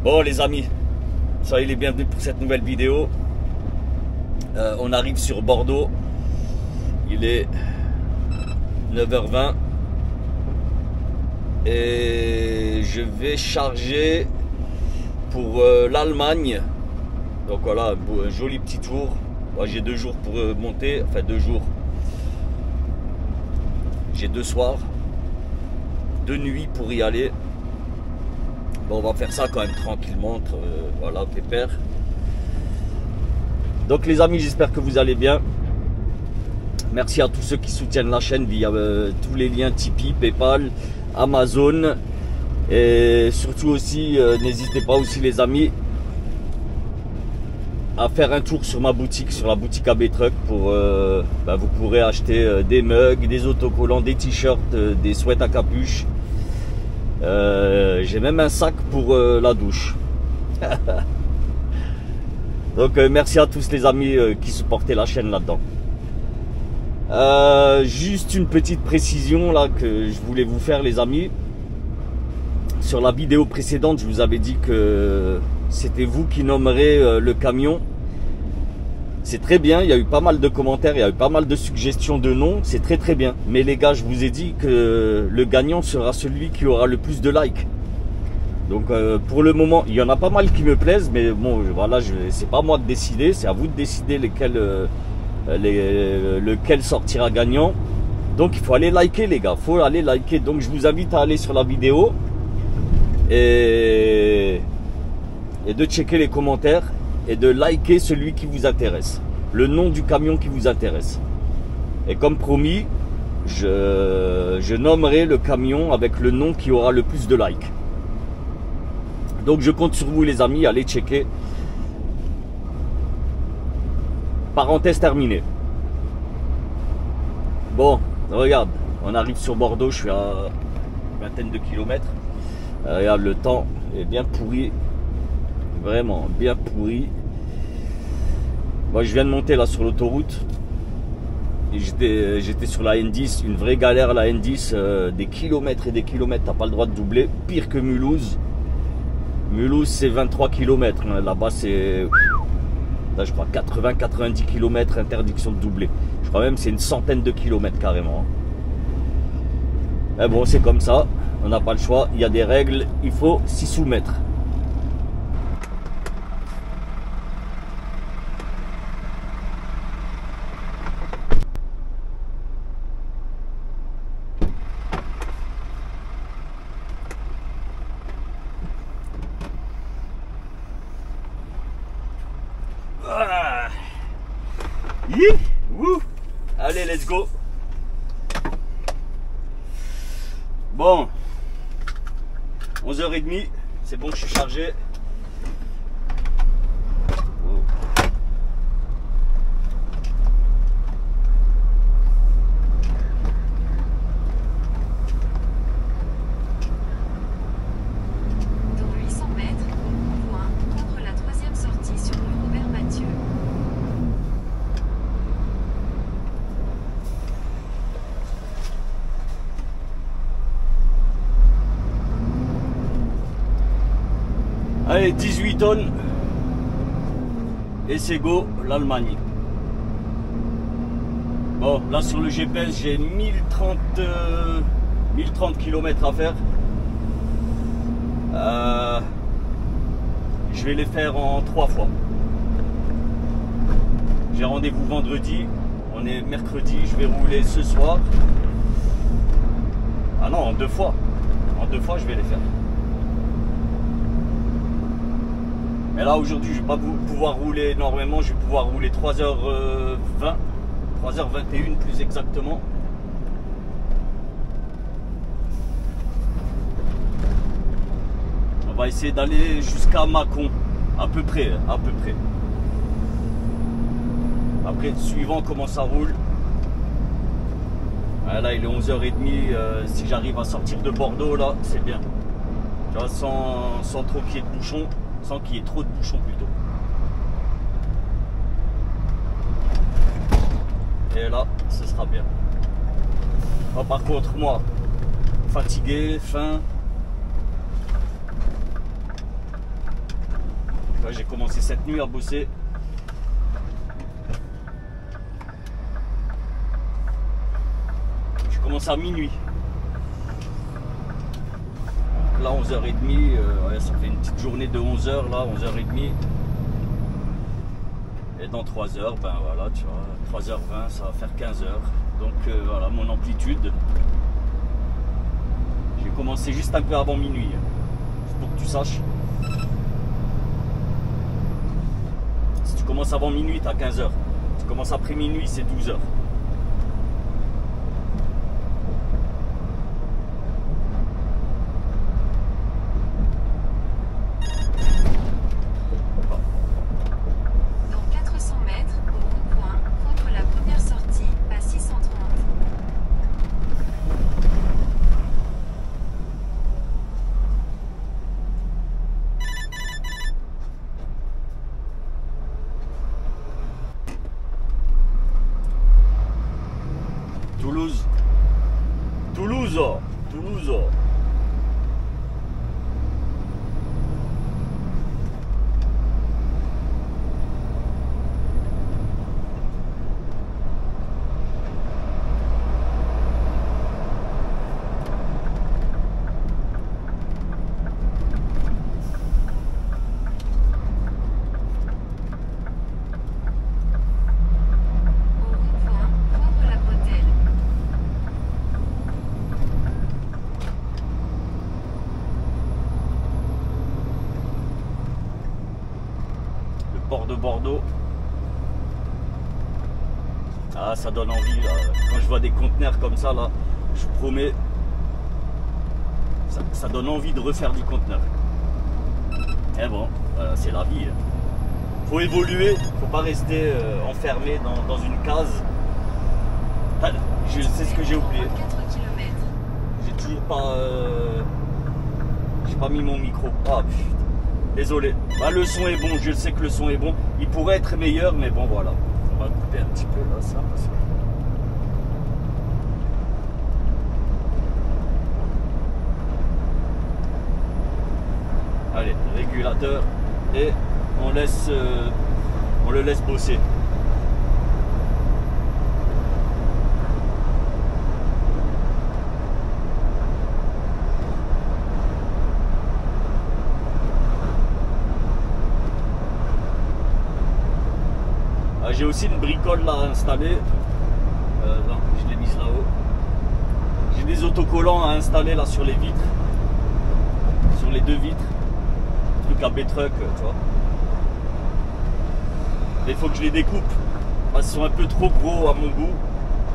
Bon les amis, soyez les bienvenus pour cette nouvelle vidéo. On arrive sur Bordeaux. Il est 9h20 et je vais charger pour l'Allemagne. Donc voilà, un joli petit tour. Moi, j'ai 2 jours pour monter, enfin 2 jours. J'ai 2 soirs, 2 nuits pour y aller. Bon, on va faire ça quand même tranquillement, voilà, pépère. Donc les amis, j'espère que vous allez bien. Merci à tous ceux qui soutiennent la chaîne via tous les liens Tipeee, Paypal, Amazon. Et surtout aussi, n'hésitez pas aussi les amis à faire un tour sur ma boutique, sur la boutique AB Truck pour vous pourrez acheter des mugs, des autocollants, des t-shirts, des sweats à capuche. J'ai même un sac pour la douche. Donc merci à tous les amis qui supportaient la chaîne là-dedans. Juste une petite précision là que je voulais vous faire les amis. Sur la vidéo précédente, je vous avais dit que c'était vous qui nommerez le camion. C'est très bien, il y a eu pas mal de commentaires, il y a eu pas mal de suggestions de noms, c'est très très bien. Mais les gars, je vous ai dit que le gagnant sera celui qui aura le plus de likes. Donc pour le moment, il y en a pas mal qui me plaisent, mais bon voilà, c'est pas moi de décider, c'est à vous de décider lequel sortira gagnant. Donc il faut aller liker les gars, faut aller liker. Donc je vous invite à aller sur la vidéo et de checker les commentaires et de liker celui qui vous intéresse, le nom du camion qui vous intéresse. Et comme promis, je nommerai le camion avec le nom qui aura le plus de likes. Donc je compte sur vous les amis, allez checker. Parenthèse terminée. Bon, regarde, on arrive sur Bordeaux, je suis à une vingtaine de kilomètres. Regarde, le temps est bien pourri. Vraiment bien pourri. Moi je viens de monter là sur l'autoroute. J'étais sur la N10, une vraie galère la N10, des kilomètres et des kilomètres, t'as pas le droit de doubler, pire que Mulhouse. Mulhouse c'est 23 km, là-bas c'est, là je crois 80-90 km interdiction de doubler. Je crois même c'est une centaine de kilomètres carrément. Mais bon c'est comme ça, on n'a pas le choix, il y a des règles, il faut s'y soumettre. Allez, let's go. Bon, 11h30, c'est bon, je suis chargé. Allez, 18 tonnes et c'est go, l'Allemagne. Bon, là sur le GPS, j'ai 1030 km à faire. Je vais les faire en 3 fois. J'ai rendez-vous vendredi, on est mercredi, je vais rouler ce soir. Ah non, en 2 fois. En 2 fois, je vais les faire. Mais là aujourd'hui je vais pas pouvoir rouler énormément, je vais pouvoir rouler 3h20, 3h21 plus exactement. On va essayer d'aller jusqu'à Mâcon, à peu près. Après suivant comment ça roule. Là il est 11h30, si j'arrive à sortir de Bordeaux là, c'est bien. Tu vois, sans trop qu'il y ait de bouchons. Sans qu'il y ait trop de bouchons plutôt. Et là, ce sera bien. Oh, par contre, moi, fatigué, faim. Ouais, j'ai commencé cette nuit à bosser. J'ai commencé à minuit. Là 11h30, ouais, ça fait une petite journée de 11h là, 11h30. Et dans 3h, ben voilà, tu vois, 3h20, ça va faire 15h. Donc voilà, mon amplitude. J'ai commencé juste un peu avant minuit. C'est pour que tu saches. Si tu commences avant minuit, tu as 15h. Si tu commences après minuit, c'est 12h. Toulouse. Toulouse. Toulouse. Port de Bordeaux. Ah, ça donne envie là. Quand je vois des conteneurs comme ça là, je vous promets, ça donne envie de refaire du conteneur. Et bon, voilà, c'est la vie. Faut évoluer, faut pas rester enfermé dans une case. Je sais ce que j'ai oublié. J'ai toujours pas j'ai pas mis mon micro. Ah putain. Désolé. Bah, le son est bon, je sais que le son est bon. Il pourrait être meilleur, mais bon voilà. On va couper un petit peu là ça parce que. Allez, régulateur et on le laisse bosser. J'ai aussi une bricole là à installer. Non, je l'ai mise là-haut. J'ai des autocollants à installer là sur les vitres. Sur les deux vitres. Truc à B-Truck, tu vois. Mais il faut que je les découpe. Parce qu'ils sont un peu trop gros à mon goût.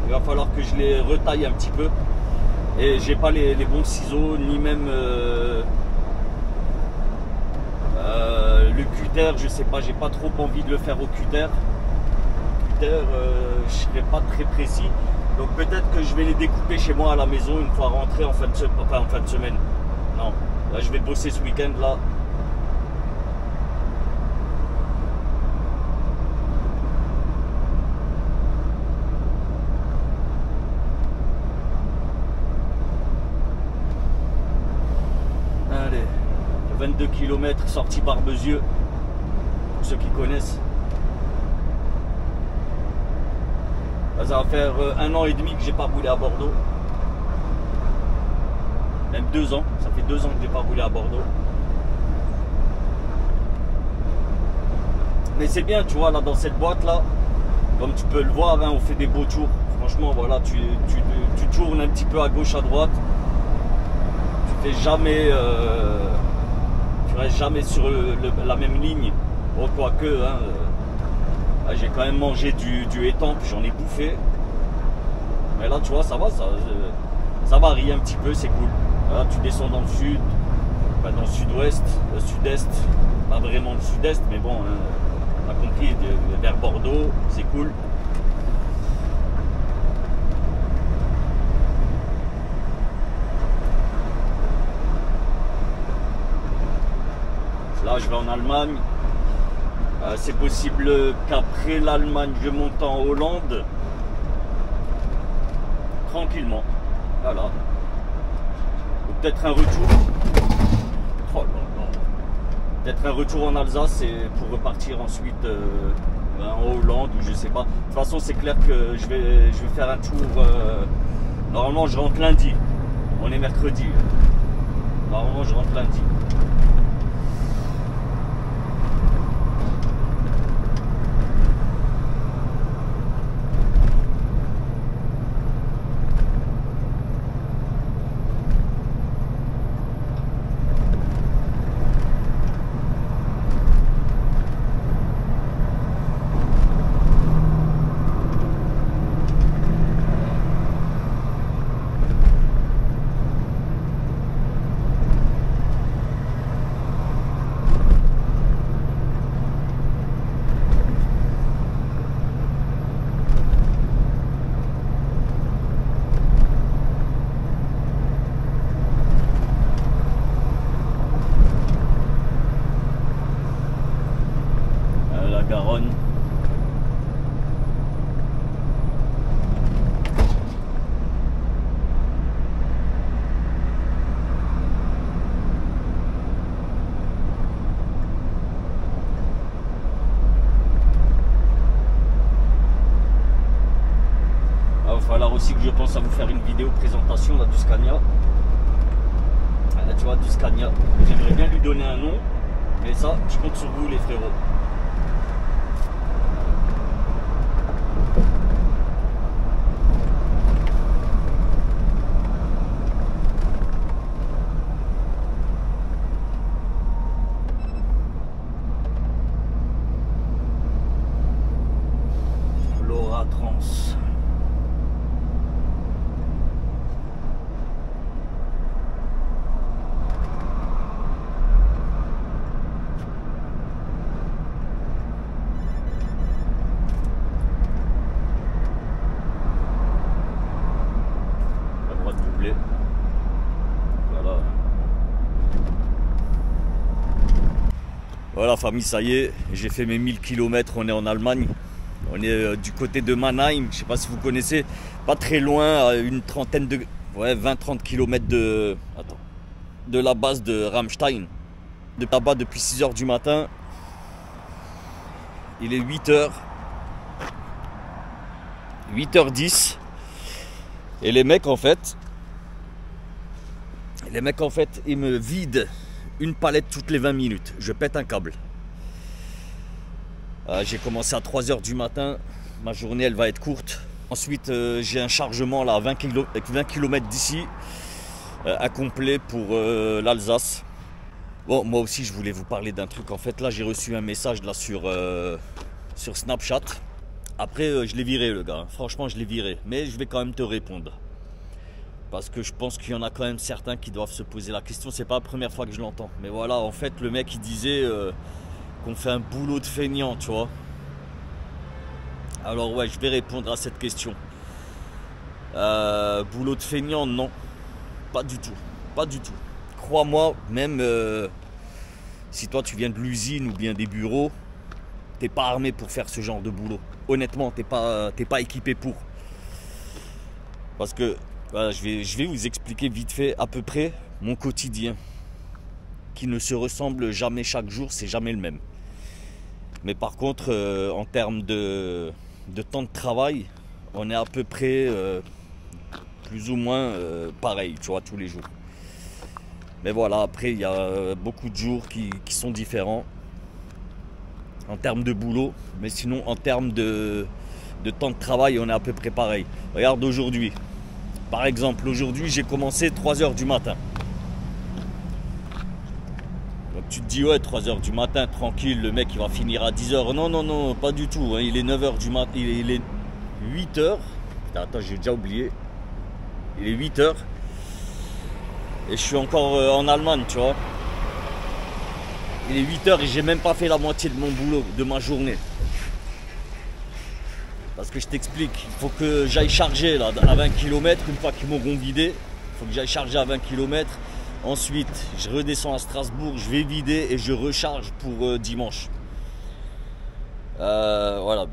Il va falloir que je les retaille un petit peu. Et j'ai pas les bons ciseaux, ni même le cutter, je sais pas, j'ai pas trop envie de le faire au cutter. Je serai pas très précis, donc peut-être que je vais les découper chez moi à la maison une fois rentré en fin de semaine. Non, là je vais bosser ce week-end là. Allez, 22 km sortie Barbezieux, pour ceux qui connaissent. Ça va faire 1 an et demi que j'ai pas roulé à Bordeaux. Même 2 ans. Ça fait 2 ans que j'ai pas roulé à Bordeaux. Mais c'est bien, tu vois, là dans cette boîte là, comme tu peux le voir, hein, on fait des beaux tours. Franchement, voilà, tu tournes un petit peu à gauche, à droite. Tu fais jamais, tu restes jamais sur la même ligne. Bon, quoique, hein. J'ai quand même mangé du étampe, j'en ai bouffé. Mais là, tu vois, ça va, ça varie un petit peu, c'est cool. Là, tu descends dans le sud, enfin, dans le sud-ouest, le sud-est, pas vraiment le sud-est, mais bon, hein, on a compris, vers Bordeaux, c'est cool. Là, je vais en Allemagne. C'est possible qu'après l'Allemagne, je monte en Hollande. Tranquillement. Voilà. Ou peut-être un retour. Oh là là. Peut-être un retour en Alsace et pour repartir ensuite en Hollande ou je sais pas. De toute façon, c'est clair que je vais faire un tour. Normalement, je rentre lundi. On est mercredi. Normalement, je rentre lundi. Garonne. Il va falloir aussi que je pense à vous faire une vidéo présentation là, du Scania. Là, tu vois, du Scania. J'aimerais bien lui donner un nom, mais ça, je compte sur vous les frérots. Trans. La droite doublée. Voilà. Voilà famille, ça y est, j'ai fait mes 1000 km, on est en Allemagne. On est du côté de Mannheim, je sais pas si vous connaissez, pas très loin, à une trentaine de, ouais, 20-30 km de la base de Ramstein. De là-bas depuis 6 h du matin, il est 8 h 10 et les mecs en fait, ils me vident une palette toutes les 20 minutes, je pète un câble. J'ai commencé à 3 h du matin, ma journée elle va être courte. Ensuite j'ai un chargement là à 20 km d'ici, à complet pour l'Alsace. Bon, moi aussi je voulais vous parler d'un truc. En fait là j'ai reçu un message là sur Snapchat. Après je l'ai viré le gars, franchement je l'ai viré. Mais je vais quand même te répondre. Parce que je pense qu'il y en a quand même certains qui doivent se poser la question. C'est pas la première fois que je l'entends. Mais voilà, en fait le mec il disait... qu'on fait un boulot de feignant, tu vois. Alors ouais, je vais répondre à cette question. Boulot de feignant, non. Pas du tout. Pas du tout. Crois-moi, même si toi tu viens de l'usine ou bien des bureaux, t'es pas armé pour faire ce genre de boulot. Honnêtement, t'es pas équipé pour. Parce que voilà, je vais vous expliquer vite fait à peu près mon quotidien. Qui ne se ressemble jamais chaque jour, c'est jamais le même. Mais par contre, en termes de temps de travail, on est à peu près plus ou moins pareil, tu vois, tous les jours. Mais voilà, après, il y a beaucoup de jours qui sont différents en termes de boulot. Mais sinon, en termes de temps de travail, on est à peu près pareil. Regarde aujourd'hui. Par exemple, aujourd'hui, j'ai commencé 3 h du matin. Donc tu te dis, ouais, 3 h du matin, tranquille, le mec il va finir à 10 h. Non, non, non, pas du tout. Hein. Il est 9 h du matin, il est 8 h. Attends, j'ai déjà oublié. Il est 8 h. Et je suis encore en Allemagne, tu vois. Il est 8 h et j'ai même pas fait la moitié de mon boulot, de ma journée. Parce que je t'explique, il faut que j'aille charger là, à 20 km, une fois qu'ils m'auront vidé. Il faut que j'aille charger à 20 km. Ensuite, je redescends à Strasbourg, je vais vider et je recharge pour dimanche. Voilà,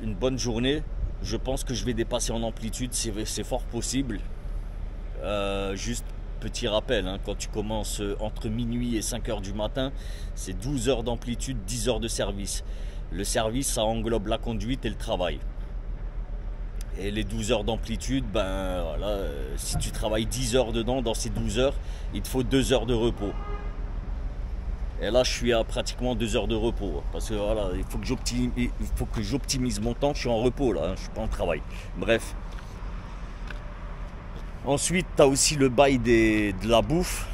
une bonne journée. Je pense que je vais dépasser en amplitude, c'est fort possible. Juste Petit rappel, hein, quand tu commences entre minuit et 5 heures du matin, c'est 12 heures d'amplitude, 10 heures de service. Le service, ça englobe la conduite et le travail. Et les 12 heures d'amplitude, ben voilà, si tu travailles 10 heures dedans, dans ces 12 heures, il te faut 2 heures de repos. Et là, je suis à pratiquement 2 heures de repos. Parce que voilà, il faut que j'optimise mon temps. Je suis en repos là, hein, je suis pas en travail. Bref. Ensuite, tu as aussi le bail de la bouffe.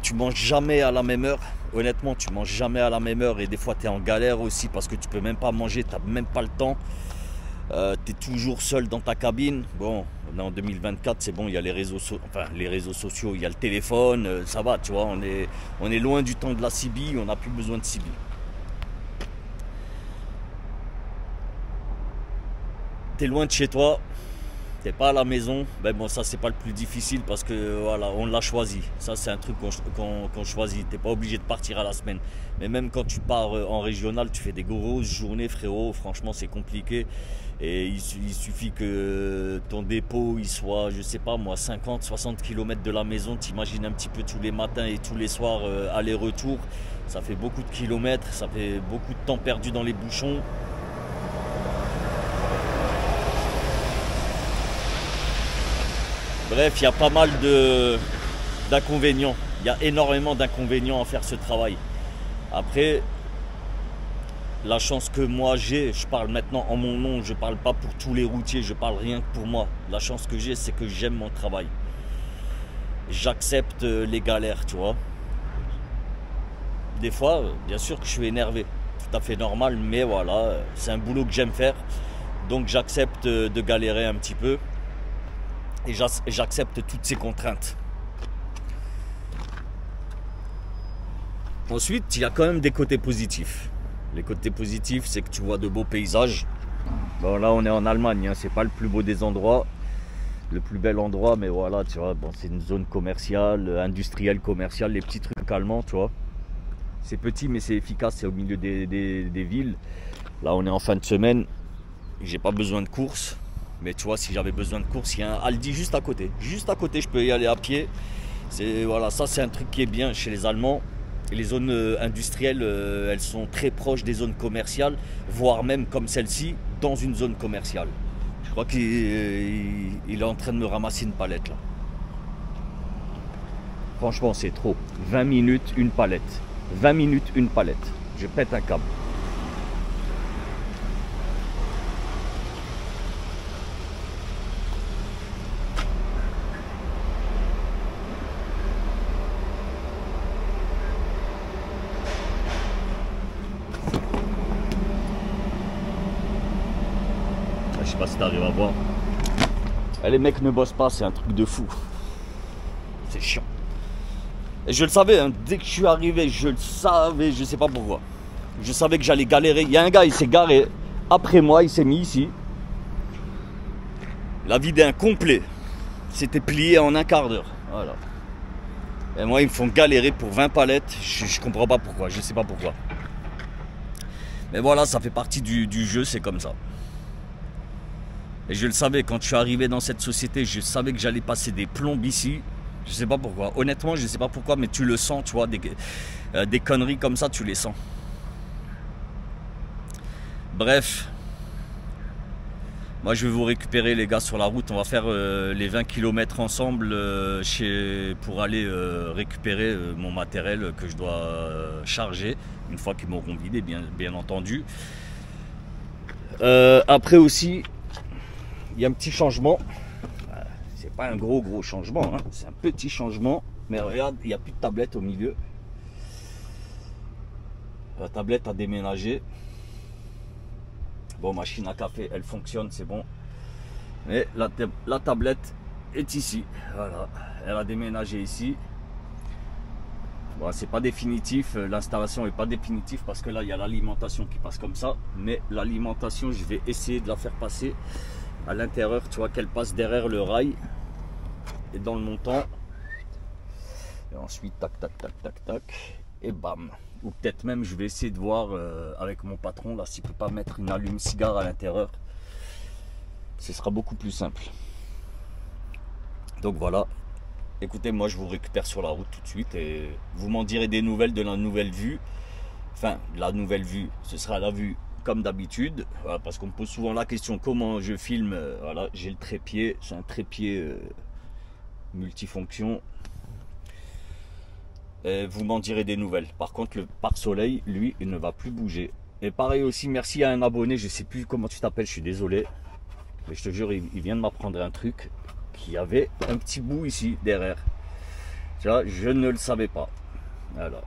Tu manges jamais à la même heure. Honnêtement, tu manges jamais à la même heure. Et des fois, tu es en galère aussi parce que tu peux même pas manger. Tu n'as même pas le temps. Tu es toujours seul dans ta cabine. Bon, on est en 2024, c'est bon, il y a les réseaux sociaux, il y a le téléphone, ça va, tu vois, on est loin du temps de la CB, on n'a plus besoin de CB. Tu es loin de chez toi, t'es pas à la maison, ben bon, ça c'est pas le plus difficile parce que voilà, on l'a choisi. Ça c'est un truc qu'on choisit. T'es pas obligé de partir à la semaine. Mais même quand tu pars en régional, tu fais des grosses journées, frérot. Franchement, c'est compliqué. Et il suffit que ton dépôt il soit, je sais pas moi, 50-60 km de la maison. T'imagines un petit peu tous les matins et tous les soirs aller-retour. Ça fait beaucoup de kilomètres, ça fait beaucoup de temps perdu dans les bouchons. Bref, il y a pas mal d'inconvénients. Il y a énormément d'inconvénients à faire ce travail. Après, la chance que moi j'ai, je parle maintenant en mon nom, je parle pas pour tous les routiers, je parle rien que pour moi. La chance que j'ai, c'est que j'aime mon travail. J'accepte les galères, tu vois. Des fois, bien sûr que je suis énervé. Tout à fait normal, mais voilà, c'est un boulot que j'aime faire. Donc j'accepte de galérer un petit peu. Et j'accepte toutes ces contraintes. Ensuite, il y a quand même des côtés positifs. Les côtés positifs, c'est que tu vois de beaux paysages. Bon, là, on est en Allemagne, hein, c'est pas le plus beau des endroits, le plus bel endroit, mais voilà, tu vois, bon, c'est une zone commerciale, industrielle, commerciale, les petits trucs allemands, tu vois. C'est petit, mais c'est efficace, c'est au milieu des villes. Là, on est en fin de semaine, j'ai pas besoin de course. Mais tu vois, si j'avais besoin de course, il y a un Aldi juste à côté. Juste à côté, je peux y aller à pied. Voilà, ça c'est un truc qui est bien chez les Allemands. Et les zones industrielles, elles sont très proches des zones commerciales, voire même comme celle-ci, dans une zone commerciale. Je crois qu'il est en train de me ramasser une palette là. Franchement, c'est trop. 20 minutes, une palette. 20 minutes, une palette. Je pète un câble. Je sais pas si t'arrives à voir. Les mecs ne bossent pas, c'est un truc de fou. C'est chiant. Et je le savais, hein, dès que je suis arrivé, je le savais, je sais pas pourquoi. Je savais que j'allais galérer. Il y a un gars, il s'est garé après moi, il s'est mis ici. La vie d'un complet. C'était plié en un quart d'heure. Voilà. Et moi, ils me font galérer pour 20 palettes. Je comprends pas pourquoi, je sais pas pourquoi. Mais voilà, ça fait partie du jeu, c'est comme ça. Et je le savais, quand je suis arrivé dans cette société, je savais que j'allais passer des plombes ici. Je sais pas pourquoi. Honnêtement, je sais pas pourquoi, mais tu le sens, tu vois, des conneries comme ça, tu les sens. Bref. Moi, je vais vous récupérer, les gars, sur la route. On va faire les 20 km ensemble pour aller récupérer mon matériel que je dois charger, une fois qu'ils m'auront vidé, bien entendu. Après aussi, il y a un petit changement. C'est pas un gros changement, hein. C'est un petit changement. Mais regarde, il n'y a plus de tablette au milieu. La tablette a déménagé. Bon, machine à café, elle fonctionne, c'est bon. Mais la tablette est ici. Voilà, elle a déménagé ici. Bon, c'est pas définitif, l'installation est pas définitive parce que là, il y a l'alimentation qui passe comme ça. Mais l'alimentation, je vais essayer de la faire passer à l'intérieur, tu vois, qu'elle passe derrière le rail et dans le montant. Et ensuite, tac, et bam. Ou peut-être même, je vais essayer de voir avec mon patron, là, s'il peut pas mettre une allume-cigare à l'intérieur. Ce sera beaucoup plus simple. Donc voilà. écoutez, moi je vous récupère sur la route tout de suite et vous m'en direz des nouvelles de la nouvelle vue. Enfin, la nouvelle vue, ce sera la vue comme d'habitude, voilà, parce qu'on me pose souvent la question comment je filme. Voilà, j'ai le trépied, c'est un trépied multifonction. Et vous m'en direz des nouvelles. Par contre, le pare-soleil, lui, il ne va plus bouger. Et pareil aussi, merci à un abonné, je sais plus comment tu t'appelles, je suis désolé. Mais je te jure, il vient de m'apprendre un truc, qu'il y avait un petit bout ici, derrière. Tu vois, je ne le savais pas. Voilà.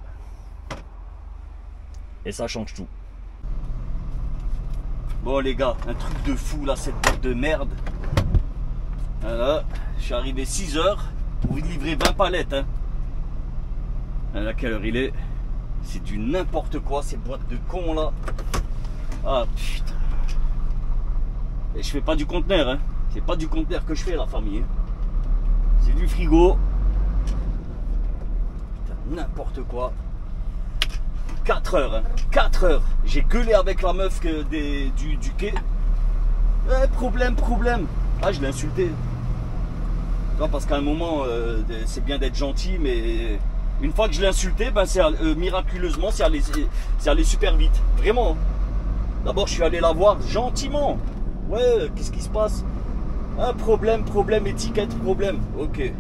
Et ça change tout. Bon les gars, un truc de fou là, cette boîte de merde. Voilà, je suis arrivé 6 h pour livrer 20 palettes. Hein. À quelle heure il est? C'est du n'importe quoi, ces boîtes de cons là. Ah putain. Et je fais pas du conteneur, hein. C'est pas du conteneur que je fais la famille. Hein. C'est du frigo. N'importe quoi. 4 heures, hein. 4 heures. J'ai gueulé avec la meuf du quai. Problème. Ah, je l'ai insulté. Parce qu'à un moment, c'est bien d'être gentil, mais une fois que je l'ai insulté, ben miraculeusement, c'est allé super vite. Vraiment. D'abord, je suis allé la voir gentiment. Ouais, qu'est-ce qui se passe? Un problème, étiquette, problème. Ok.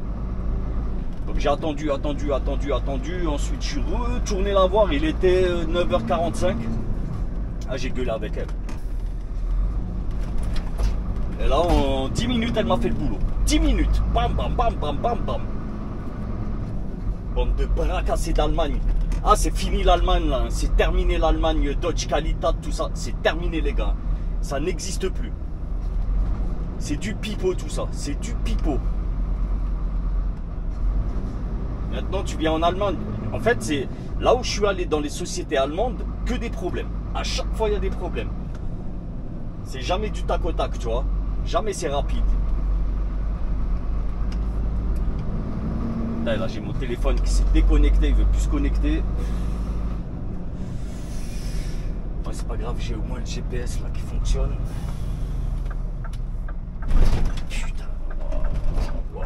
Donc j'ai attendu. Ensuite, je suis retourné la voir. Il était 9 h 45. Ah, j'ai gueulé avec elle. Et là, en 10 minutes, elle m'a fait le boulot. 10 minutes. Bam. Bande de bras cassés d'Allemagne. Ah, c'est fini l'Allemagne, là. C'est terminé l'Allemagne. Dodge Qualitat, tout ça. C'est terminé, les gars. Ça n'existe plus. C'est du pipeau, tout ça. C'est du pipeau. Maintenant, tu viens en Allemagne. En fait, c'est là où je suis allé dans les sociétés allemandes, que des problèmes. À chaque fois, il y a des problèmes. C'est jamais du tac au tac, tu vois. Jamais c'est rapide. Là, j'ai mon téléphone qui s'est déconnecté. Il veut plus se connecter. Ouais, c'est pas grave, j'ai au moins le GPS là qui fonctionne. Putain. Wow.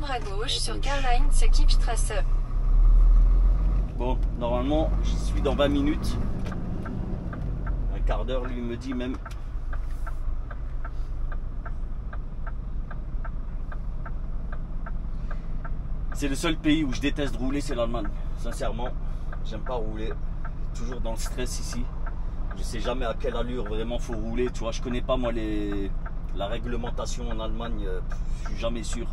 À gauche sur Karl-Heinz Kippstrasse. Bon, normalement, j'y suis dans 20 minutes. Un quart d'heure, lui me dit même. C'est le seul pays où je déteste rouler, c'est l'Allemagne. Sincèrement, j'aime pas rouler. Toujours dans le stress ici. Je sais jamais à quelle allure vraiment faut rouler. Tu vois, je connais pas moi la réglementation en Allemagne. Je suis jamais sûr.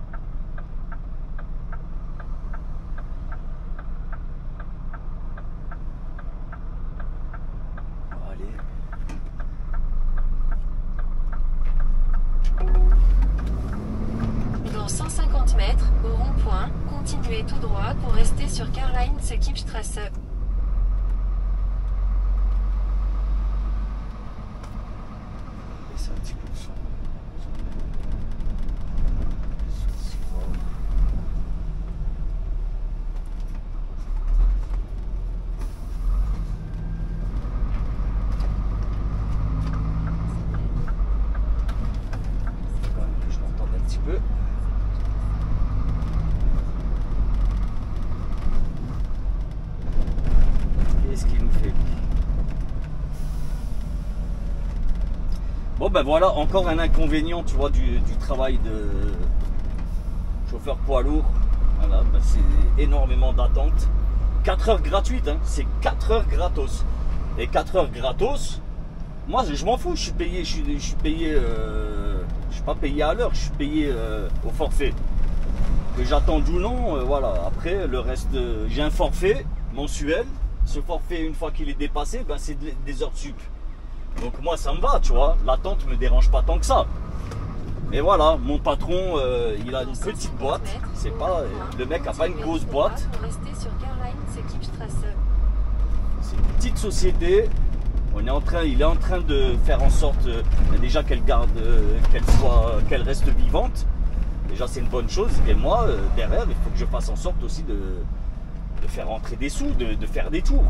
Continuez tout droit pour rester sur Karl-Heinz Kippstrasse. C'est un petit peu de son. Je m'entends un petit peu. Bon ben voilà, encore un inconvénient, tu vois, du travail de chauffeur poids lourd. Voilà, ben c'est énormément d'attente. 4 heures gratuites, hein, c'est 4 heures gratos. Et 4 heures gratos, moi je m'en fous, je suis payé, je suis pas payé à l'heure, je suis payé au forfait. Que j'attende ou non, voilà. Après le reste, j'ai un forfait mensuel. Ce forfait, une fois qu'il est dépassé, ben c'est des heures sup. Donc moi ça me va, tu vois, l'attente me dérange pas tant que ça. Mais voilà, mon patron, il a une petite boîte, c'est pas, le mec a pas une grosse boîte. C'est une petite société. Il est en train de faire en sorte déjà qu'elle garde, qu'elle reste vivante. Déjà, c'est une bonne chose. Et moi, derrière, il faut que je fasse en sorte aussi de faire rentrer des sous, de faire des tours.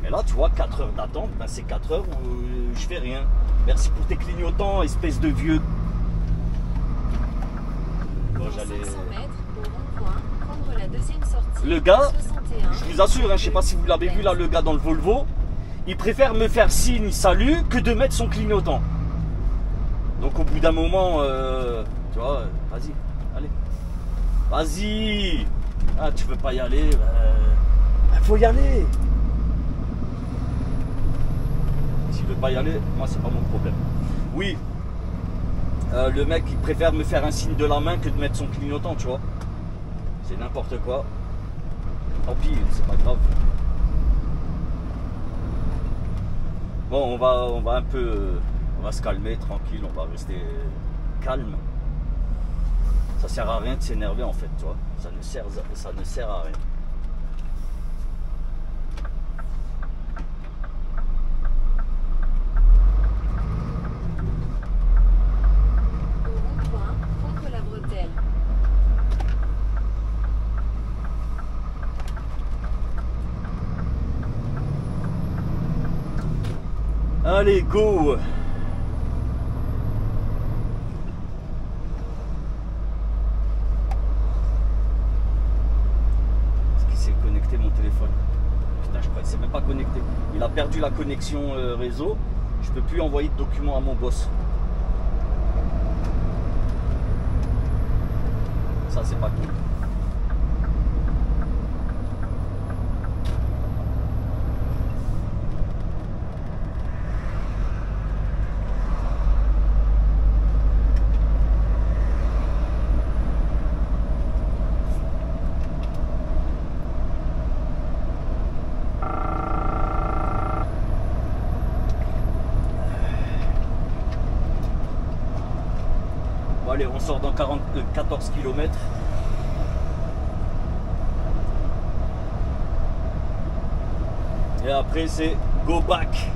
Mais là, tu vois, 4 heures d'attente, ben, c'est 4 heures où je fais rien. Merci pour tes clignotants, espèce de vieux. Bon, j'allais... 500 mètres, au rond-point, prendre la deuxième sortie. Le gars, 61, je vous assure, hein, je sais pas si vous l'avez vu là, le gars dans le Volvo, il préfère me faire signe salut que de mettre son clignotant. Donc au bout d'un moment, tu vois, vas-y, allez. Vas-y. Ah, tu veux pas y aller, faut y aller. S'il veut pas y aller, moi c'est pas mon problème. Oui, le mec il préfère me faire un signe de la main que de mettre son clignotant, tu vois. C'est n'importe quoi. Tant pis, c'est pas grave. Bon, on va un peu, on va se calmer, tranquille, on va rester calme. Ça sert à rien de s'énerver en fait, tu vois. Ça ne sert à rien. au rond-point, contre la bretelle. Allez, go! Est-ce qu'il s'est connecté mon téléphone? Putain, je crois qu'il s'est même pas connecté. Il a perdu la connexion réseau. Je peux plus envoyer de documents à mon boss. Ça, c'est pas cool. Bon, allez, on sort dans 14 km. Et après, c'est go back.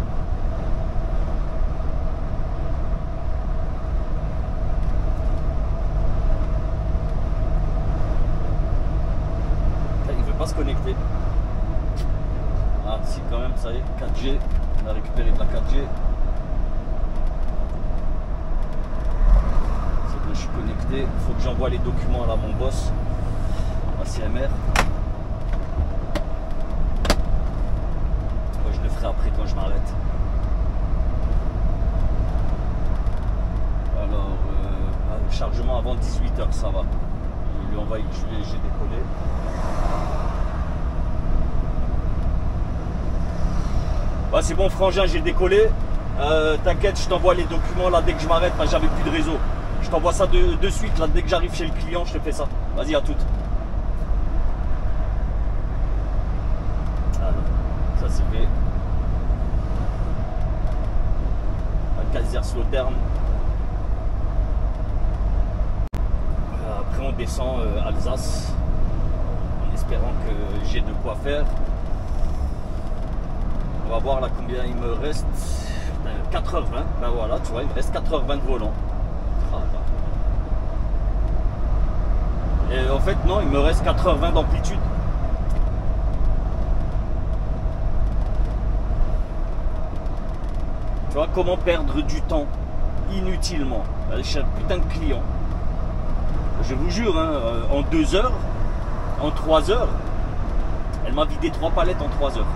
Il veut pas se connecter. Ah, si, quand même, ça y est, 4G. On a récupéré de la 4G. Je suis connecté, il faut que j'envoie les documents là à mon boss, à CMR. Ouais, je le ferai après quand je m'arrête. Alors, chargement avant 18h, ça va. Je lui envoie, j'ai décollé. Ouais, c'est bon, frangin, j'ai décollé. T'inquiète, je t'envoie les documents là dès que je m'arrête, j'avais plus de réseau. Je t'envoie ça de suite, là, dès que j'arrive chez le client, je te fais ça. Vas-y, à toute. Alors, ça c'est fait. À Kaiserslautern. Après, on descend Alsace, en espérant que j'ai de quoi faire. On va voir là combien il me reste. 4h20, ben voilà, tu vois, il me reste 4h20 de volant. Et en fait non, il me reste 4h20 d'amplitude. Tu vois comment perdre du temps inutilement chez un putain de client. Je vous jure, hein, en 2 heures, en 3 heures, elle m'a vidé 3 palettes en 3 heures.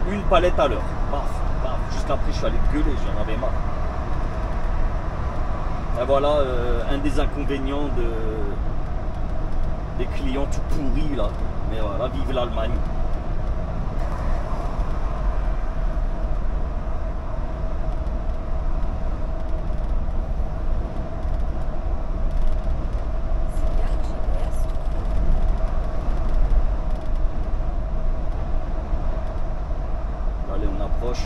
Une palette à l'heure. Paf, paf. Jusqu'après je suis allé gueuler, j'en avais marre. Et voilà un des inconvénients des clients tout pourris là. Mais voilà, vive l'Allemagne. Allez, on approche.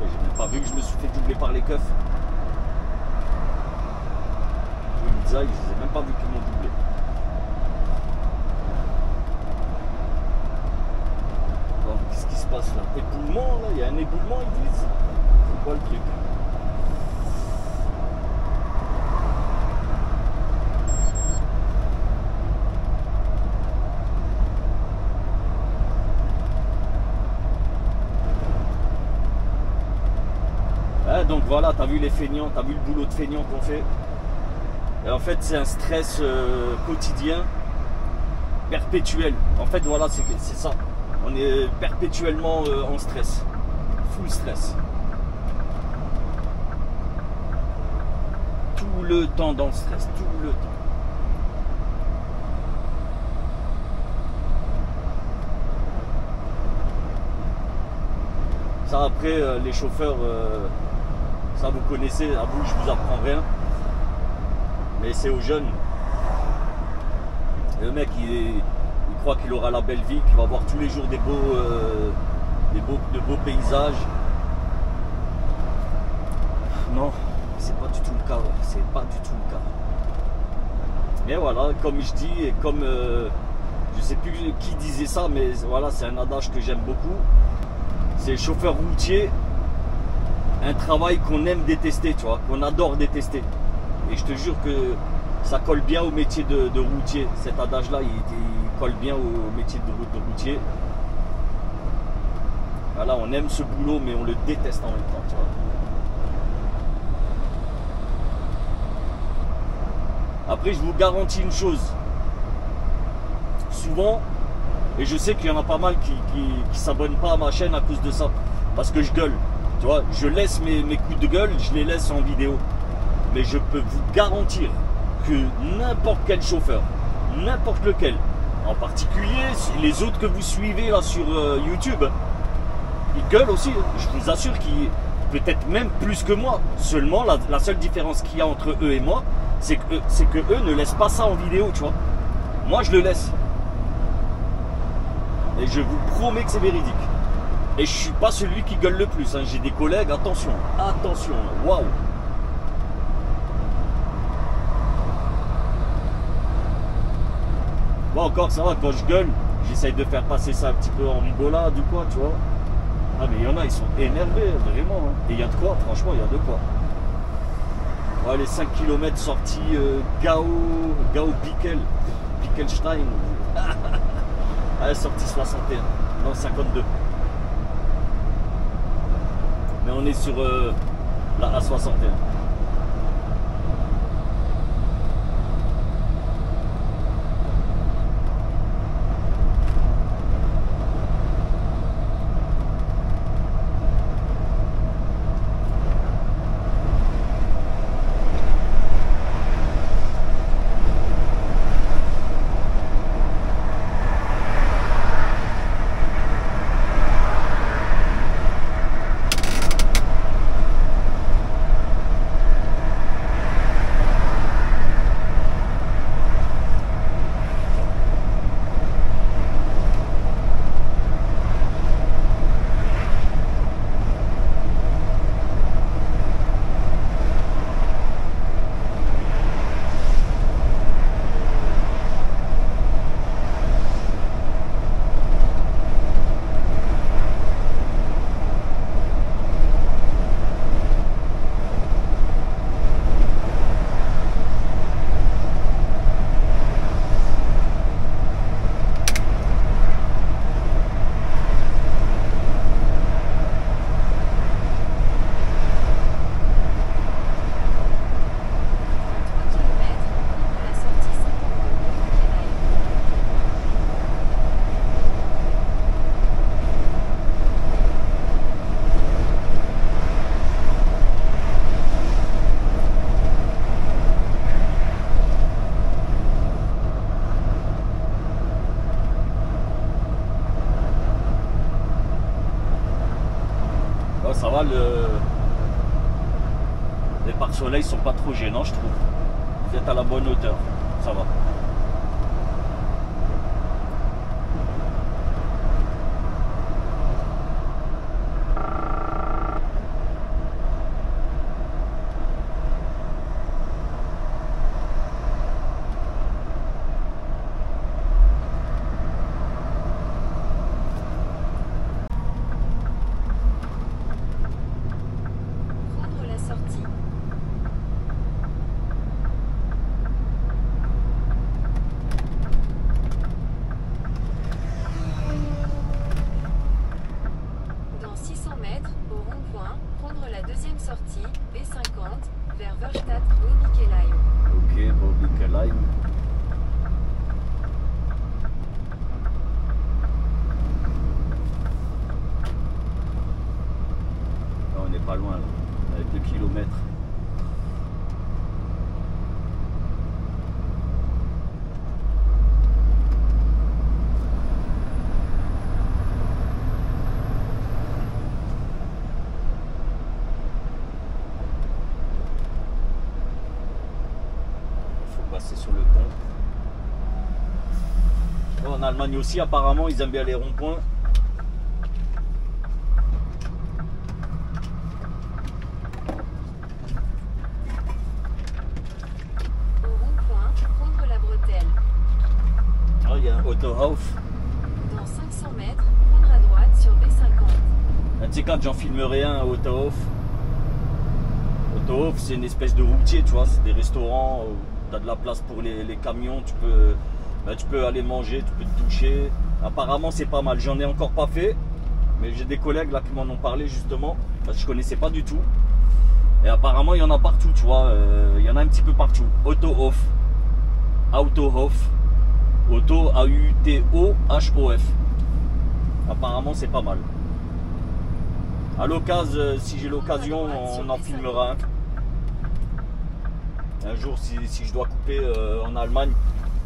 J'ai même pas vu que je me suis fait doubler par les keufs. Je les ai même pas vu qu'ils m'ont doublé. Bon, qu'est-ce qui se passe là? Éboulement là? Il y a un éboulement, ils disent. C'est quoi le truc? donc voilà, t'as vu les feignants, t'as vu le boulot de feignants qu'on fait. Et en fait, c'est un stress quotidien, perpétuel. En fait, voilà, c'est ça. On est perpétuellement en stress. Full stress. Tout le temps dans le stress, tout le temps. Ça après, les chauffeurs, ça vous connaissez, à vous je vous apprends rien. Mais c'est aux jeunes. Et le mec il croit qu'il aura la belle vie, qu'il va voir tous les jours de beaux paysages. Non, c'est pas du tout le cas, c'est pas du tout le cas. Mais voilà, comme je dis, et comme je sais plus qui disait ça, mais voilà, c'est un adage que j'aime beaucoup. C'est chauffeur routier, un travail qu'on aime détester, tu vois, qu'on adore détester. Et je te jure que ça colle bien au métier de routier. Cet adage-là, il colle bien au métier de routier. Voilà, on aime ce boulot, mais on le déteste en même temps, tu vois. Après, je vous garantis une chose. Souvent, et je sais qu'il y en a pas mal qui s'abonnent pas à ma chaîne à cause de ça. Parce que je gueule. Tu vois, je laisse mes coups de gueule, je les laisse en vidéo. Mais je peux vous garantir que n'importe quel chauffeur, n'importe lequel, en particulier les autres que vous suivez là sur YouTube, ils gueulent aussi. Je vous assure qu'ils, peut-être même plus que moi. Seulement, la seule différence qu'il y a entre eux et moi, c'est que eux ne laissent pas ça en vidéo, tu vois. Moi, je le laisse. Et je vous promets que c'est véridique. Et je suis pas celui qui gueule le plus. Hein. J'ai des collègues, attention, attention, waouh. Moi encore, ça va, quand je gueule, j'essaye de faire passer ça un petit peu en rigolade ou quoi, tu vois. Ah mais il y en a, ils sont énervés, vraiment. Hein. Et il y a de quoi, franchement, il y a de quoi. Ouais, les 5 km sortis Bickelstein. Ah, sortie 61, non 52. Mais on est sur la A61. Ça va, les pare-soleil sont pas trop gênants, je trouve. Vous êtes à la bonne hauteur, ça va. km. Passer sur le pont. En Allemagne aussi, apparemment, ils aiment bien les ronds-points. Au rond-point, prendre la bretelle. Ah, il y a un Autohof. Dans 500 mètres, prendre à droite sur B50. Tu sais, quand j'en filmerai un à Autohof. Autohof, c'est une espèce de routier, tu vois, c'est des restaurants où tu as de la place pour les camions, tu peux aller manger, tu peux te doucher. Apparemment, c'est pas mal. J'en ai encore pas fait, mais j'ai des collègues là qui m'en ont parlé justement, parce que je connaissais pas du tout. Et apparemment, il y en a partout, tu vois, il y en a un petit peu partout. Autohof, Autohof, Auto, A-U-T-O-H-O-F. Apparemment, c'est pas mal. À l'occasion, si j'ai l'occasion, on en filmera un. Un jour, si je dois couper en Allemagne,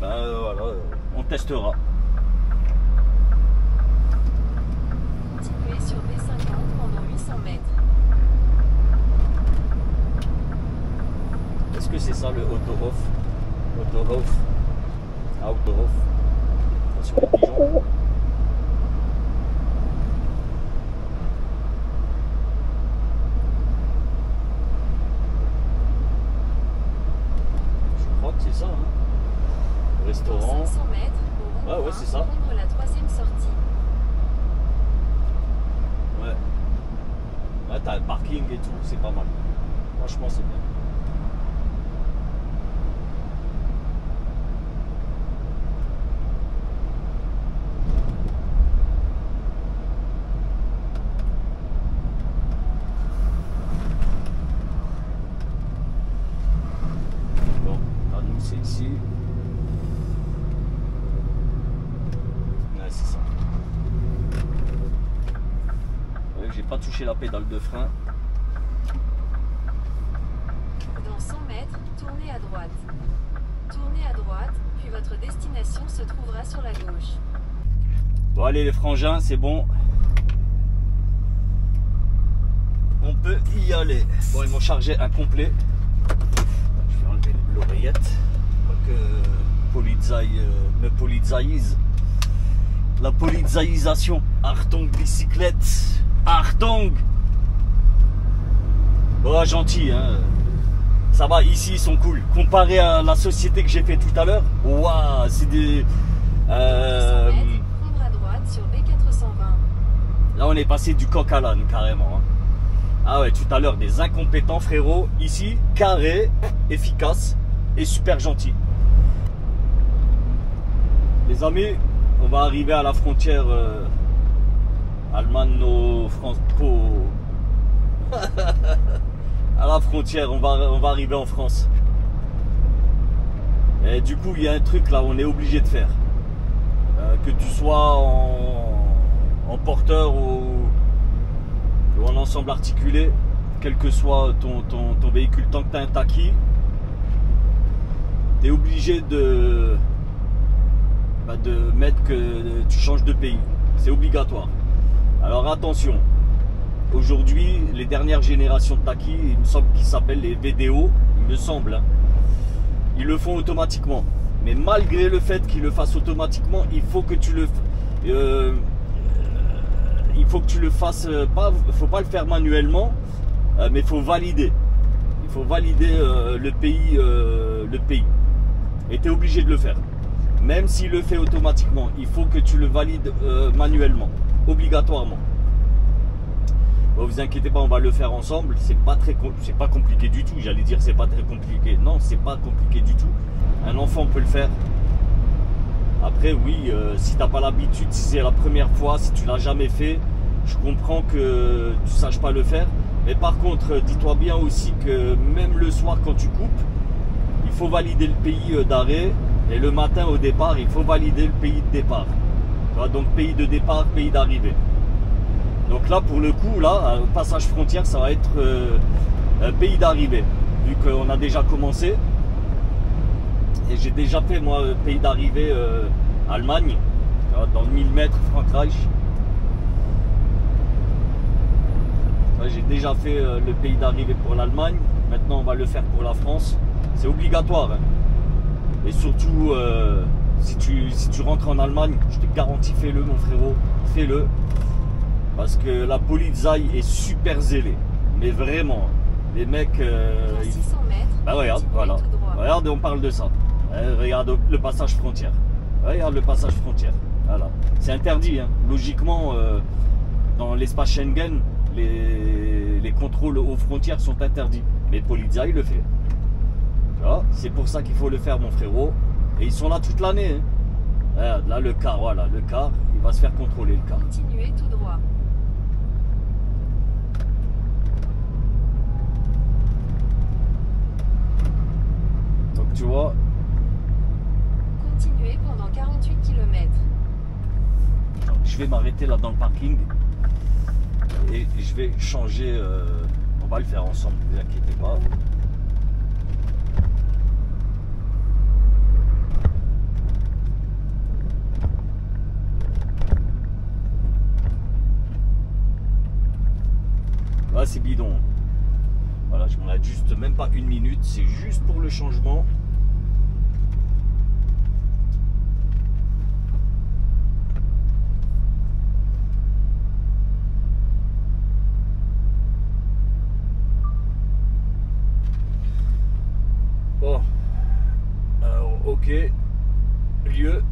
ben voilà, on testera. Continuez sur B50 pendant 800 mètres. Est-ce que c'est ça le Autohof? Autohof. Autohof. Attention les pigeons. C'est ça, hein. Restaurant. 500 mètres, au rond-point, Ouais, c'est ça. prendre la troisième sortie. Ouais. Là, t'as le parking et tout, c'est pas mal. Franchement, c'est bien. C'est ici. Ouais, c'est ça. Ouais, j'ai pas touché la pédale de frein. Dans 100 mètres, tournez à droite. Tournez à droite, puis votre destination se trouvera sur la gauche. Bon, allez les frangins, c'est bon. On peut y aller. Bon, ils m'ont chargé un complet. Je vais enlever l'oreillette. Que Polizei me polizaïse. La polizaïsation. Achtung bicyclette. Achtung. Oh, gentil, hein. Ça va, ici ils sont cool. Comparé à la société que j'ai fait tout à l'heure, waouh, c'est des. Prendre à droite sur B420. Là, on est passé du coq à l'âne carrément. Hein. Ah ouais, tout à l'heure, des incompétents frérot. Ici, carré, efficace et super gentil. Les amis, on va arriver à la frontière Allemagne-Franco. À la frontière, on va arriver en France. Et du coup, il y a un truc là, on est obligé de faire. Que tu sois en porteur ou en ensemble articulé, quel que soit ton véhicule, tant que tu as un Taki, tu es obligé de mettre que tu changes de pays. C'est obligatoire. Alors attention, aujourd'hui, les dernières générations de Taki, il me semble qu'ils s'appellent les VDO, il me semble, hein, ils le font automatiquement. Mais malgré le fait qu'ils le fassent automatiquement, il faut que tu le fasses, faut pas le faire manuellement, mais il faut valider. Il faut valider le pays. Et tu es obligé de le faire. Même s'il le fait automatiquement, il faut que tu le valides manuellement, obligatoirement. Bon, vous inquiétez pas, on va le faire ensemble. C'est pas compliqué du tout. J'allais dire c'est pas très compliqué. Non, c'est pas compliqué du tout. Un enfant peut le faire. Après, oui, si t'as pas l'habitude, si c'est la première fois, si tu l'as jamais fait, je comprends que tu saches pas le faire. Mais par contre, dis-toi bien aussi que même le soir quand tu coupes, il faut valider le pays d'arrêt. Et le matin au départ, il faut valider le pays de départ. Donc pays de départ, pays d'arrivée. Donc là, pour le coup, là, au passage frontière, ça va être pays d'arrivée, vu qu'on a déjà commencé. Et j'ai déjà fait, moi, pays d'arrivée Allemagne, dans le 1000 mètres, Frankreich. J'ai déjà fait le pays d'arrivée pour l'Allemagne. Maintenant, on va le faire pour la France. C'est obligatoire. Hein. Et surtout, si tu rentres en Allemagne, je te garantis, fais-le, mon frérot. Fais-le. Parce que la Polizei est super zélée. Mais vraiment. Les mecs... Dans 600 mètres, bah regarde, voilà. Regarde, on parle de ça. Regarde le passage frontière. Regarde le passage frontière. Voilà. C'est interdit. Hein. Logiquement, dans l'espace Schengen, les contrôles aux frontières sont interdits. Mais Polizei le fait. C'est pour ça qu'il faut le faire, mon frérot. Et ils sont là toute l'année. Hein. Regarde, là, le car, voilà. Le car, il va se faire contrôler, le car. Continuez tout droit. Donc, tu vois... Continuez pendant 48 km. Je vais m'arrêter là dans le parking et je vais changer. On va le faire ensemble, ne vous inquiétez pas. Là, c'est bidon. Voilà, je m'en arrête juste même pas une minute. C'est juste pour le changement. Bon, alors ok, lieu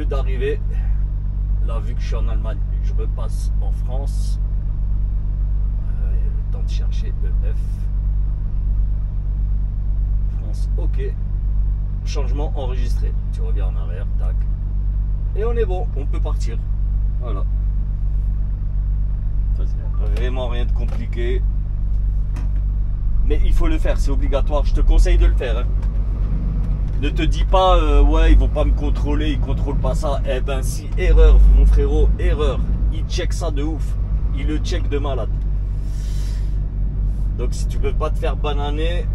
d'arrivée. Là, vu que je suis en Allemagne, je repasse en France. Le temps de chercher EF. France, ok. Changement enregistré. Tu reviens en arrière, tac. Et on est bon, on peut partir. Voilà. Ça, c'est vraiment rien de compliqué. Mais il faut le faire, c'est obligatoire. Je te conseille de le faire. Hein. Ne te dis pas, ouais, ils vont pas me contrôler, ils contrôlent pas ça. Eh ben si, erreur, mon frérot, erreur. Ils checkent ça de ouf. Ils le checkent de malade. Donc si tu veux pas te faire bananer,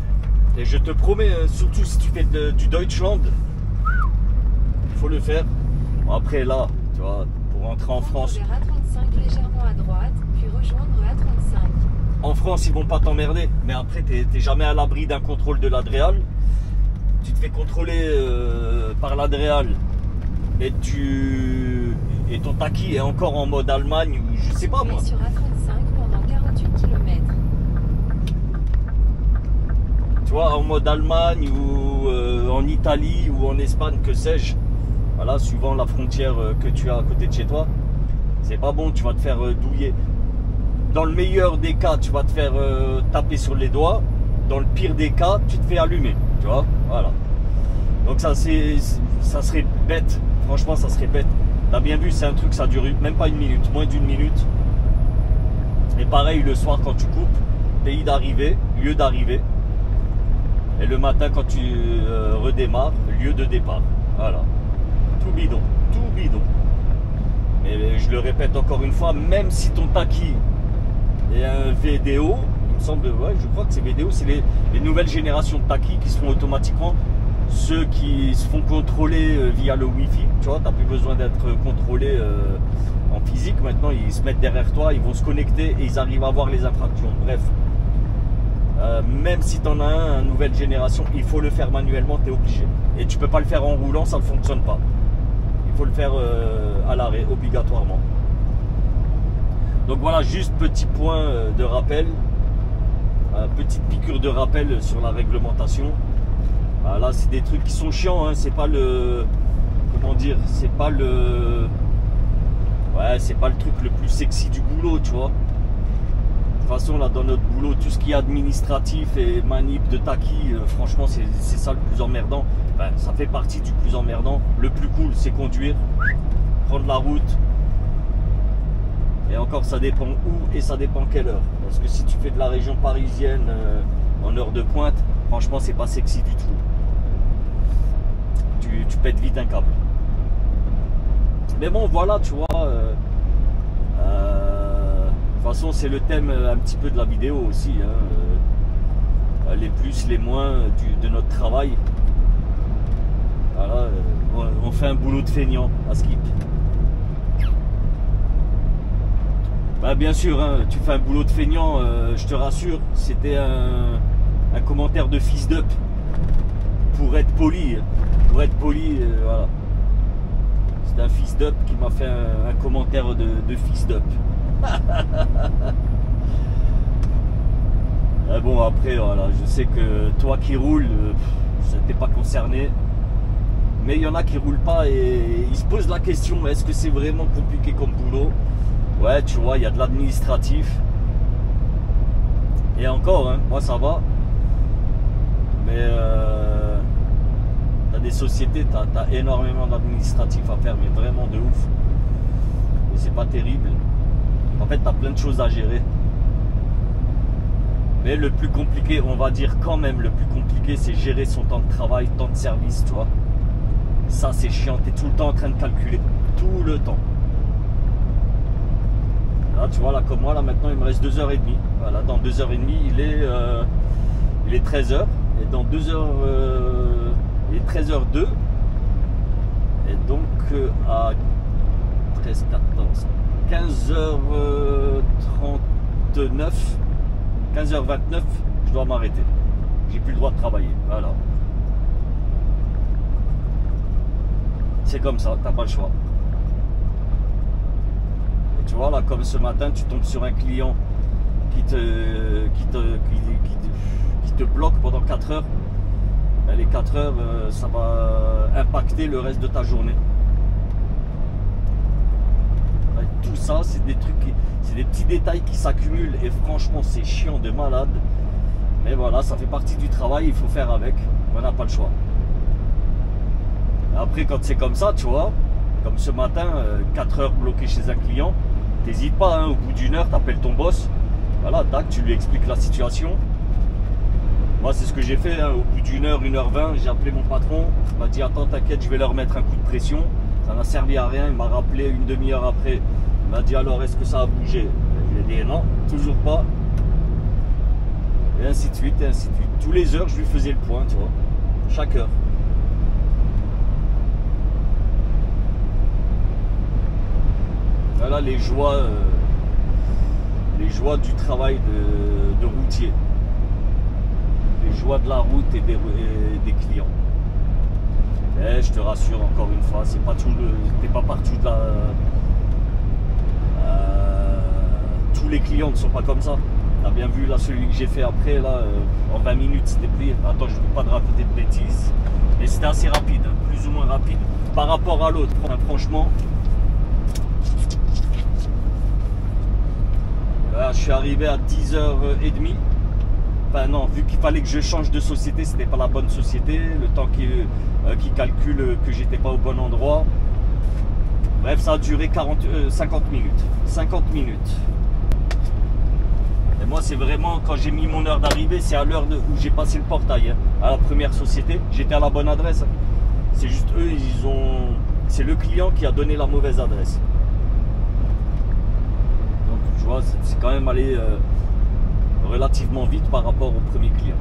et je te promets, hein, surtout si tu fais du Deutschland, il faut le faire. Bon, après là, tu vois, pour rentrer en France... Vers A35 légèrement à droite, puis rejoindre A35. En France, ils vont pas t'emmerder, mais après, t'es jamais à l'abri d'un contrôle de l'Adréal. Tu te fais contrôler par l'Adréal et ton taquis est encore en mode Allemagne ou je sais pas moi. Sur A35 pendant 48 km. Tu vois, en mode Allemagne ou en Italie ou en Espagne, que sais-je. Voilà, suivant la frontière que tu as à côté de chez toi. C'est pas bon, tu vas te faire douiller. Dans le meilleur des cas, tu vas te faire taper sur les doigts. Dans le pire des cas, tu te fais allumer. Tu vois, voilà. Donc ça serait bête. Franchement, ça serait bête. T'as bien vu, c'est un truc, ça dure même pas une minute, moins d'une minute. Et pareil, le soir, quand tu coupes, pays d'arrivée, lieu d'arrivée. Et le matin, quand tu redémarres, lieu de départ. Voilà. Tout bidon, tout bidon. Mais je le répète encore une fois, même si ton taquis est un VDO, il me semble, ouais, je crois que c'est VDO, c'est les nouvelles générations de taquis qui se font automatiquement. Ceux qui se font contrôler via le Wi-Fi, tu vois, tu n'as plus besoin d'être contrôlé en physique. Maintenant, ils se mettent derrière toi, ils vont se connecter et ils arrivent à voir les infractions. Bref, même si tu en as un nouvelle génération, il faut le faire manuellement, tu es obligé. Et tu peux pas le faire en roulant, ça ne fonctionne pas. Il faut le faire à l'arrêt, obligatoirement. Donc voilà, juste petit point de rappel, petite piqûre de rappel sur la réglementation. Là, c'est des trucs qui sont chiants, hein. C'est pas le... Comment dire? C'est pas le... Ouais, c'est pas le truc le plus sexy du boulot, tu vois. De toute façon, là, dans notre boulot, tout ce qui est administratif et manip de taquis, franchement, c'est ça le plus emmerdant. Enfin, ça fait partie du plus emmerdant. Le plus cool, c'est conduire, prendre la route. Et encore, ça dépend où et ça dépend quelle heure. Parce que si tu fais de la région parisienne en heure de pointe, franchement, c'est pas sexy du tout. Tu pètes vite un câble. Mais bon, voilà, tu vois. façon, c'est le thème un petit peu de la vidéo aussi, hein. Les plus, les moins de notre travail. Voilà, on fait un boulot de feignant à Skip. Bah, bien sûr, hein, tu fais un boulot de feignant, je te rassure, c'était un commentaire de fils d'up. Pour être poli, voilà. C'est un fils d'up qui m'a fait un commentaire de fils d'up. Ah bon, après, voilà, je sais que toi qui roules, ça t'es pas concerné. Mais il y en a qui roulent pas et ils se posent la question, est-ce que c'est vraiment compliqué comme boulot? Ouais, tu vois, il y a de l'administratif. Et encore, hein, moi ça va. Mais t'as des sociétés, t'as énormément d'administratifs à faire, mais vraiment de ouf. Et c'est pas terrible. En fait, t'as plein de choses à gérer. Mais le plus compliqué, on va dire quand même, le plus compliqué, c'est gérer son temps de travail, temps de service, tu vois. Ça, c'est chiant. T'es tout le temps en train de calculer. Tout le temps. Là, tu vois, là, comme moi, là, maintenant, il me reste 2h30. Voilà, dans 2h30, il est 13h. Et dans 2h, il est 13h02. Et donc, à 13, 14, 15h39, 15h29, je dois m'arrêter. J'ai plus le droit de travailler. Voilà. C'est comme ça, t'as pas le choix. Et tu vois, là, comme ce matin, tu tombes sur un client qui te bloque pendant 4 heures. Ben, les 4 heures, ça va impacter le reste de ta journée. Ben, tout ça, c'est des trucs, c'est des petits détails qui s'accumulent. Et franchement, c'est chiant de malade. Mais voilà, ça fait partie du travail, il faut faire avec. On n'a pas le choix. Après, quand c'est comme ça, tu vois, comme ce matin, 4 heures bloqué chez un client, t'hésites pas, hein, au bout d'une heure, t'appelles ton boss, voilà, tac, tu lui expliques la situation. Moi, c'est ce que j'ai fait, hein, au bout d'une heure, 1h20, j'ai appelé mon patron, il m'a dit, attends, t'inquiète, je vais leur mettre un coup de pression. Ça n'a servi à rien, il m'a rappelé une demi-heure après, il m'a dit, alors, est-ce que ça a bougé? Je lui ai dit, non, toujours pas. Et ainsi de suite, et ainsi de suite. Tous les heures, je lui faisais le point, tu vois, chaque heure. Voilà les joies du travail de routier, les joies de la route et des clients. Et je te rassure encore une fois, c'est pas tout t'es pas partout de la. Tous les clients ne sont pas comme ça. T'as bien vu là celui que j'ai fait après là, en 20 minutes c'était pris. Attends, je ne veux pas te raconter de bêtises, mais c'était assez rapide, hein, plus ou moins rapide par rapport à l'autre. Franchement. Là, je suis arrivé à 10h30. Enfin non, vu qu'il fallait que je change de société, c'était pas la bonne société. Le temps qui calcule que j'étais pas au bon endroit. Bref, ça a duré 50 minutes. 50 minutes. Et moi, c'est vraiment, quand j'ai mis mon heure d'arrivée, c'est à l'heure où j'ai passé le portail. Hein, à la première société, j'étais à la bonne adresse. Hein. C'est juste eux, c'est le client qui a donné la mauvaise adresse. Tu vois, c'est quand même allé relativement vite par rapport au premier client.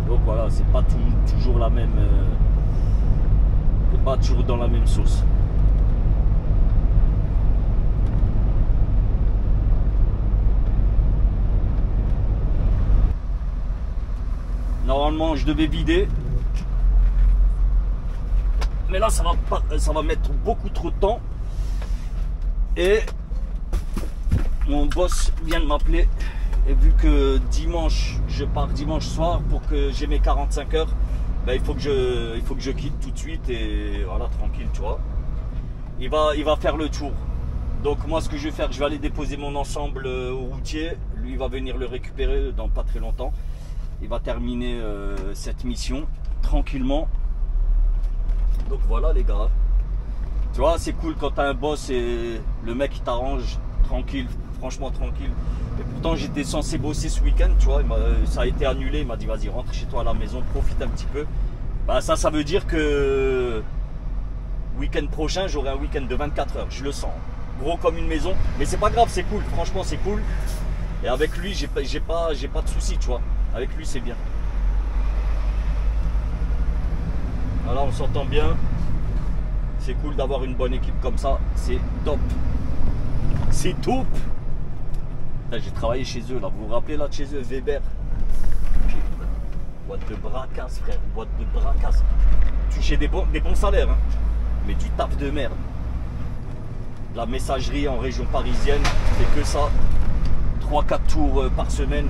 Donc voilà, c'est pas toujours la même. C'est pas toujours dans la même sauce. Normalement, je devais vider. Mais là, ça va mettre beaucoup trop de temps. Et mon boss vient de m'appeler. Et vu que dimanche, je pars dimanche soir pour que j'ai mes 45 heures, ben, il faut que je quitte tout de suite et voilà, tranquille, tu vois. Il va faire le tour. Donc moi, ce que je vais faire, je vais aller déposer mon ensemble au routier. Lui, il va venir le récupérer dans pas très longtemps. Il va terminer cette mission tranquillement. Donc voilà les gars. Tu vois, c'est cool quand t'as un boss et le mec il t'arrange tranquille, franchement tranquille. Et pourtant j'étais censé bosser ce week-end, tu vois, ça a été annulé. Il m'a dit vas-y, rentre chez toi à la maison, profite un petit peu. Bah ça veut dire que week-end prochain, j'aurai un week-end de 24 heures, je le sens. gros comme une maison. Mais c'est pas grave, c'est cool, franchement c'est cool. Et avec lui, j'ai pas de soucis, tu vois. Avec lui, c'est bien. Voilà, on s'entend bien. C'est cool d'avoir une bonne équipe comme ça. C'est top. C'est top. J'ai travaillé chez eux, là. Vous vous rappelez, là, de chez eux, Weber. Boîte de bracasse, frère. Boîte de bracasse. Toucher des bons salaires, hein. Mais du taf de merde. La messagerie en région parisienne, c'est que ça. 3-4 tours par semaine.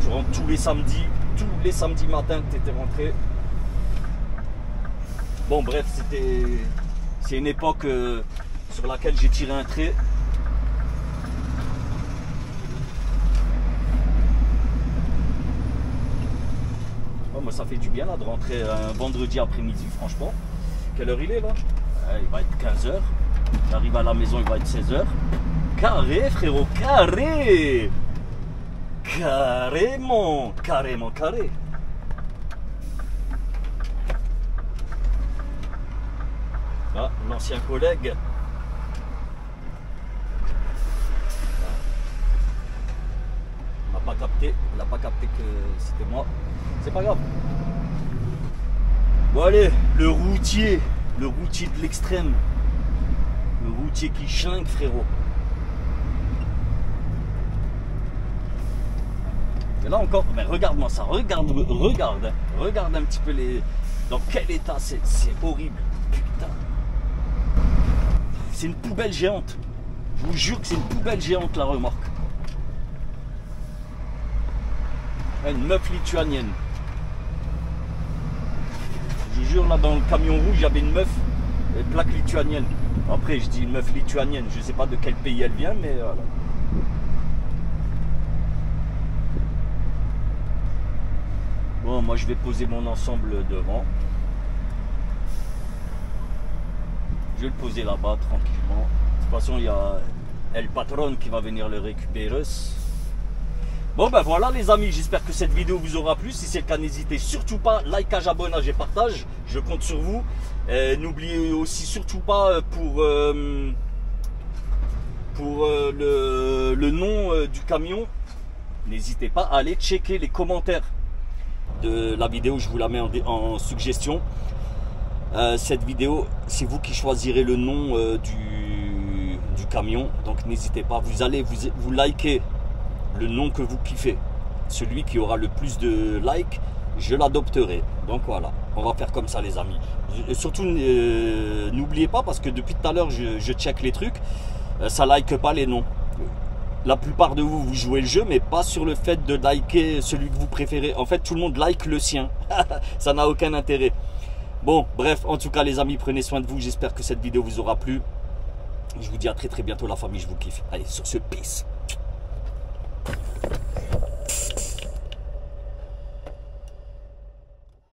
Tu rentres tous les samedis matins que tu étais rentré. Bon bref, c'est une époque sur laquelle j'ai tiré un trait. Oh, moi ça fait du bien là de rentrer un vendredi après-midi, franchement. Quelle heure il est là? Il va être 15h. J'arrive à la maison, il va être 16h. Carré frérot, carré. Carrément carré. Ah, un ancien collègue. Il n'a pas capté que c'était moi. C'est pas grave. Bon allez, le routier de l'extrême. Le routier qui chlingue frérot. Et là encore, mais regarde-moi ça, regarde un petit peu dans quel état c'est horrible, putain. C'est une poubelle géante. Je vous jure que c'est une poubelle géante la remorque. Une meuf lituanienne. Je vous jure là dans le camion rouge, il y avait une meuf, plaque lituanienne. Après je dis une meuf lituanienne, je sais pas de quel pays elle vient, mais voilà. Bon, moi je vais poser mon ensemble devant. Je vais le poser là-bas tranquillement. De toute façon, il y a El Patron qui va venir le récupérer. Bon ben voilà les amis, j'espère que cette vidéo vous aura plu. Si c'est le cas, n'hésitez surtout pas, likage, abonnage et partage. Je compte sur vous. N'oubliez aussi surtout pas pour le nom du camion, n'hésitez pas à aller checker les commentaires de la vidéo, je vous la mets en suggestion. Cette vidéo, c'est vous qui choisirez le nom du camion, donc n'hésitez pas, vous allez vous liker le nom que vous kiffez. Celui qui aura le plus de likes, je l'adopterai. Donc voilà, on va faire comme ça les amis. Surtout n'oubliez pas, parce que depuis tout à l'heure je check les trucs, ça like pas les noms. La plupart de vous jouez le jeu, mais pas sur le fait de liker celui que vous préférez. En fait, tout le monde like le sien. Ça n'a aucun intérêt. Bon, bref, en tout cas, les amis, prenez soin de vous. J'espère que cette vidéo vous aura plu. Je vous dis à très bientôt, la famille. Je vous kiffe. Allez, sur ce, peace.